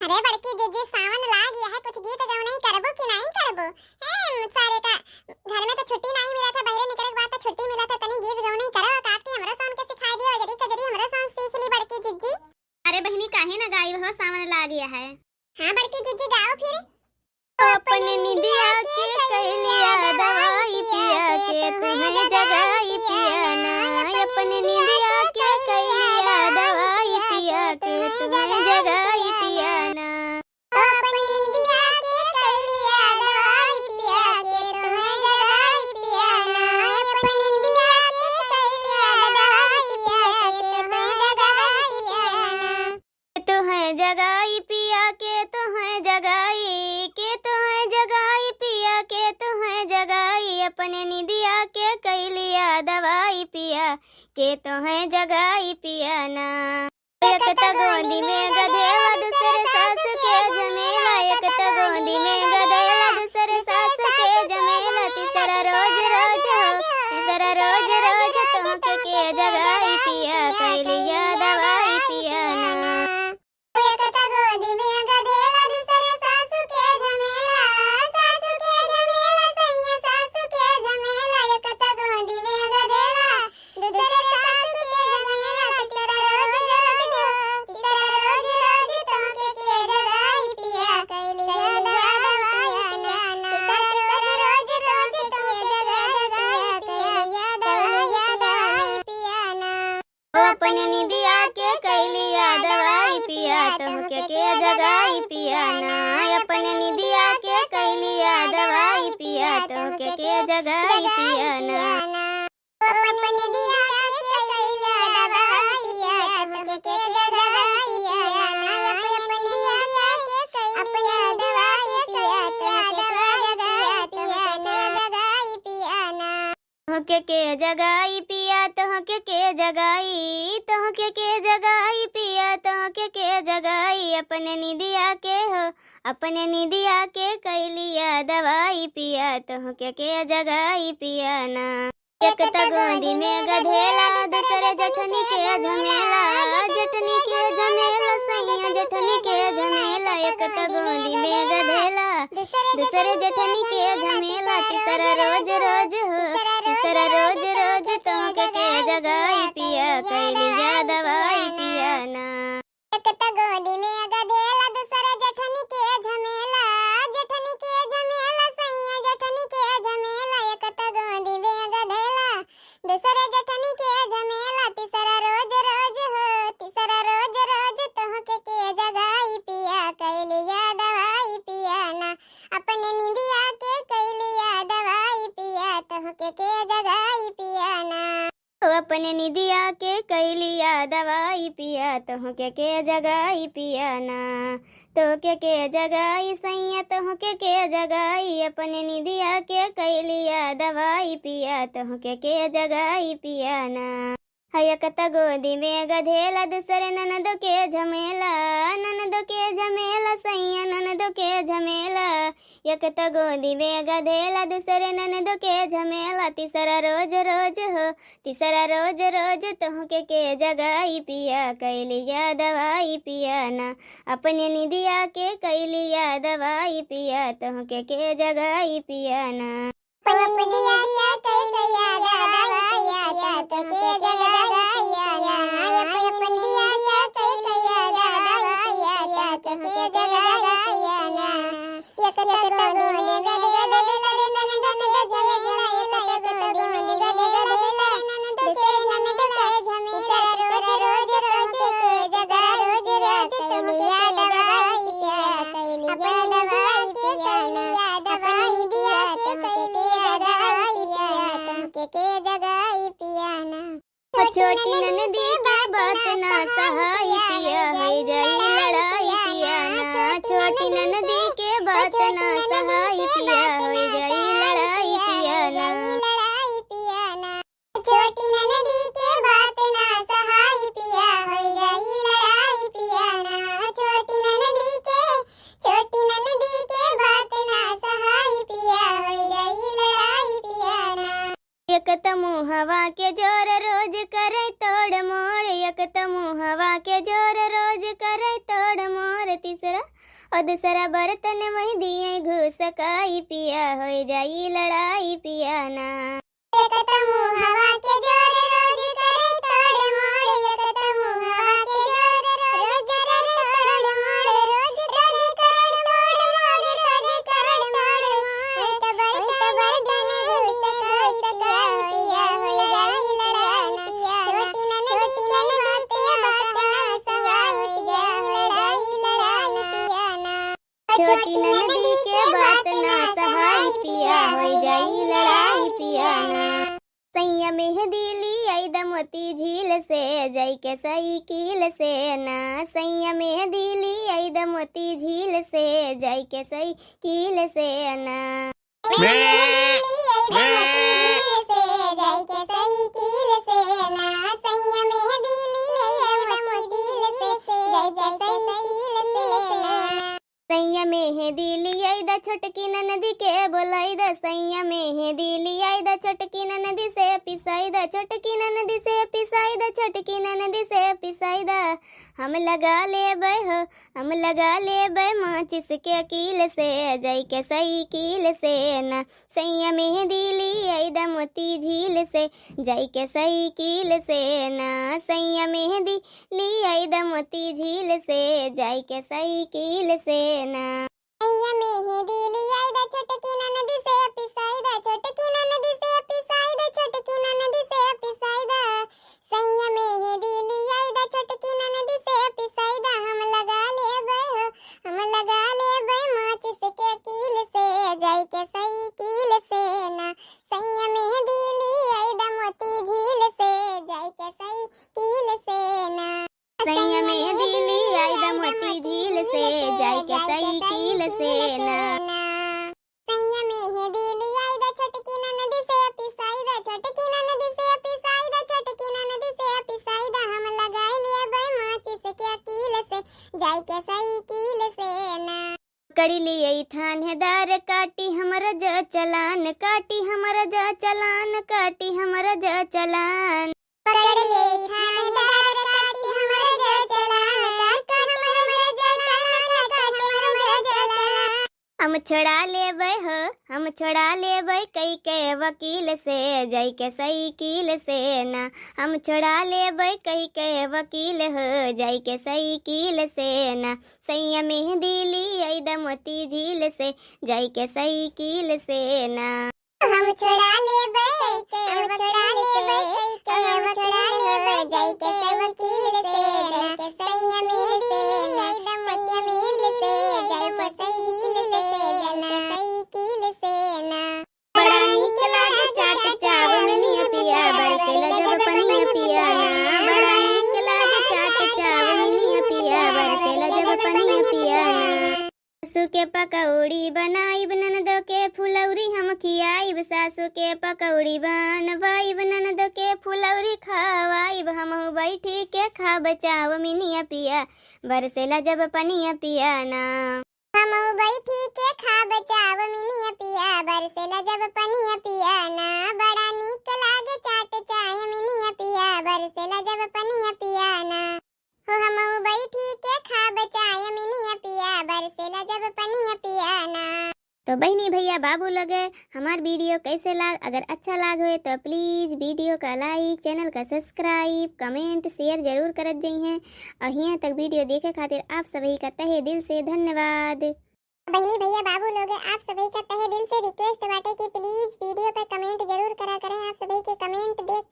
अरे बड़की जीजी सावन लाग गया है, कुछ गीत गाओ नहीं करबो कि नहीं करबो? सारे का घर में तो छुट्टी नहीं मिला था, बाहर निकले के बाद तो छुट्टी मिला था, तनी गीत गाओ नहीं करो काकी हमरा सॉन्ग के सिखा दियो, जरी कजरी हमरा सॉन्ग सीख ली बड़की जीजी। अरे बहनी काहे ना गाई हो, सावन ला गया है। हां बड़की जीजी गाओ फिर। अपने निदिया के कैलिया दवाई पिया के तुम्हें जगाई पिया ना, अपने निदिया के कैलिया दवाई पिया के तुम्हें जगाई पिया ना, अपनी निदिया के कैलिया दवाई पिया के तुम्हें जगाई पिया ना, अपनी निदिया के कैलिया दवाई पिया के तुम्हें जगाई पिया ना, तुम्हें जगाई पिया के तुम्हें जगाई के तुम्हें जगाई पिया के तुम्हें जगाई, अपने निदिया के कैलिया दवाई पिया के तुम्हें जगाई पिया ना। एक गोदी में गधेला दूसरे सास के झमेला, एक गोदी में गधेला दूसरे सास के झमेला, तीसरा रोज रोज हो तीसरा रोज रोज तुमके के जगाई पिया कैलिया दवाई पिया ना, एक गोदी में गधेला दूसरे सासू के झमेला, सासू के झमेला सैया सासू के झमेला, एक गोदी में गधेला दूसरे सासू के झमेला, तीसरा रोज रोज तुमके के जगाई पिया कैलिया दवाई पिया ना, तीसरा रोज तुमके के जगाई पिया दवाई पिया ना, अपने निदिया के कैलिया दवाई पिया तुमके के जगाई पिया ना, अपने निदिया के कैलिया दवाई पिया तुमके के जगाई पिया ना, अपने निदिया के कैलिया दवाई पिया तुमके के जगाई पिया ना, अपने निदिया के कैलिया दवाई पिया तुमके के जगाई पिया ना, तुमके के जगाई पिया तुमके के जगाई तुमके के जगाई पिया तुमके के जगाई, अपने निदिया के हो अपने निदिया के कैलिया दवाई पिया तुमके के जगाई पिया ना, एक गोदी में गधेला दूसरे जठनी के झमेला, जठनी के झमेला सैया जठनी के झमेला, एक गोदी में गधेला दूसरे जठनी के झमेला, तीसरा रोज रोज हो तीसरा रोज रोज तुमके के जगाई पिया कैलिया दवाई पिया ना, एक गोदी में गधेला दूसरे जठनी के झमेला, जठनी के झमेला सैया जठनी के झमेला, एक गोदी में गधेला दूसरे जठनी के झमेला, तीसरा रोज रोज हो तीसरा रोज रोज तुमके के जगाई पिया कैलिया दवाई पिया ना, अपने निदिया के कैलिया दवाई पिया तुमके के जगाई पिया ना, अपने निदिया के कैलिया दवाई पिया तुमके के जगाई पिया ना, तोके के जगाई सैया तुमके के जगाई, अपने निदिया के कैलिया दवाई पिया तुमके के जगाई पिया ना, एक गोदी में गधेला दूसरे ननद के झमेला, ननद के झमेला सैया ननद के झमेला, एक गोदी में गधेला दूसरे ननद के झमेला, तीसरा रोज रोज हो तीसरा रोज रोज तुमके के जगाई पिया कैलिया दवाई पिया ना, अपने निदिया के कैलिया दवाई पिया तुमके के जगाई पिया ना, अपने निदिया के कैलिया दवाई पिया तुमके के जगाई पिया ना, अपने निदिया के कैलिया दवाई पिया तुमके के जगाई पिया ना, एक गोदी में गधेला दूसरे ननद के झमेला, एक गोदी में गधेला दूसरे ननद के झमेला, रोज रोज के जगाई रोज रोज कैलिया दवाई पिया कैलिया दवाई पिया ना, दवाई दिया कैलिया दवाई पिया तुमके के जगाई पिया ना, छोटी ननदी की बात ना सहाय पिया हो जाई लड़ाई पिया ना, छोटी ननदी के बात ना सहाय पिया हो जाई लड़ाई पिया ना, लड़ाई पिया ना, छोटी ननदी के बात ना सहाय पिया हो जाई लड़ाई पिया ना, छोटी ननदी के बात ना सहाय पिया हो जाई लड़ाई पिया ना, एक मुहवा के जोर रोज करे तोड़ मोड़, एक मुहवा के जोर रोज करे तोड़ मोड़, तीसरा और दूसरा बर्तन वही दिए घुसकाई पिया हो जाई लड़ाई पिया ना। एक तमु हवा के जोर रोज करे तोड़ मोड़, एक तमु हवा के जोर रोज करे तोड़ मोड़, रोज रोज करे तोड़ मोड़, रोज करे तोड़ मोड़। वही तो बर्तन घुसकाई पिया हो जाई लड़ाई पिया। छोटी ननद के बात ना सहाई पिया हो जाई लड़ाई पिया ना। छोटी ननदी के बात ना सहाय पिया हो जाई लड़ाई पिया ना। सैया मेहंदी ली आई दमोती झील से जाई के साइकिल से ना। सैया मेहंदी ली आई दमोती झील से जाई के साइकिल से ना। सैया मेहंदी लियाई द छोटकी ननदी के बोलाई द। सैया मेहंदी लियाई द छोटकी ननदी से पिसाई द, छोटकी ननदी से पिसाई द, छोटकी ननदी से पिसाई द। हम लगा ले हो, हम लगा ले माचिस के कील से जाई के साइकिल से ना। सैया मेहंदी लियाई द मोती झील से जाई के साइकिल से ना। सैया मेहंदी लियाई द मोती झील से जाई के साइकिल से ना। सैया मेहंदी लियाई द छोटकी ननदी से पिसाई द, छोटकी ननदी से पिसाई द, छोटकी ननदी से पिसाई द। सैया मेहंदी लियाई द छोटकी ननदी से पिसाई द। हम लगा ले हो, हम लगा ले माचिस के कील से जाई के साइकिल से ना। सैया मेहंदी लियाई द मोती झील से जाई के साइकिल से ना। सैया मेहंदी लियाई द मोती झील से जाई के साइकिल से ना। सैया मेहंदी लियाई द छोटकी ननदी से पिसाई द, छोटकी ननदी से पिसाई द, छोटकी ननदी से पिसाई द। हम लगा ले माचिस के कील से जाई के साइकिल से ना। कड़ी लिये थानेदार काटी हमारा ज चलान, काटी हमारा ज चलान, काटी हमारा ज चलान। पकड़ लिए थानेदार काटी हमारा ज चलान, काट हमारा ज चलान, काट हमारा ज चलान। हम छोड़ा ले हो, हम छोड़ा ले कई के वकील से जाई के साइकिल से ना। हम छोड़ा ले कई के वकील हो जाई के साइकिल से ना। सैया मेहंदी ली आई द मोती झील से जाई के साइकिल से ना। हम छोड़ा ले कई के छोड़ा ले कई के छोड़ा ले जाई के वकील से जाई के सैया मेहंदी ली द मोती झील से जाई के साइकिल से जाई के साइकिल से ना। बड़ा नीक लागे चाट चावनिया पिया बरसेला जब पनिया पिया ना। बड़ा नीक लागे चाट चावनिया पिया बरसेला जब पनिया पिया ना। सासू के पकौड़ी बनाई ननदो के फुलौरी हम खियाइब, सासू के पकौड़ी बनवाइब ननदो के फुलौरी खावाइब। हमहू बैठी के खा बचाव मिनिया पिया बरसेला जब पनिया पिया ना। हमहू बैठी के खा बचाव मिनिया पिया बरसेला जब पनिया पिया ना। बड़ा नीक लागे चाट चाय मिनिया पिया बरसेला जब पनिया पिया ना। हो हमहू बैठी के खा बचाय मिनिया पिया बरसेला जब पनिया पिया ना। तो बहनी भैया बाबू लगे हमार वीडियो कैसे लाग, अगर अच्छा लाग हो तो प्लीज़ वीडियो का लाइक, चैनल का सब्सक्राइब, कमेंट शेयर जरूर करत जाइए। और यहाँ तक वीडियो देखे खातिर आप सभी का तहे दिल से धन्यवाद। बहनी भैया बाबू लोग आप सभी का तहे दिल से रिक्वेस्ट बाटे कि प्लीज वीडियो पे कमेंट जरूर करा करें। आप सभी के कमेंट देख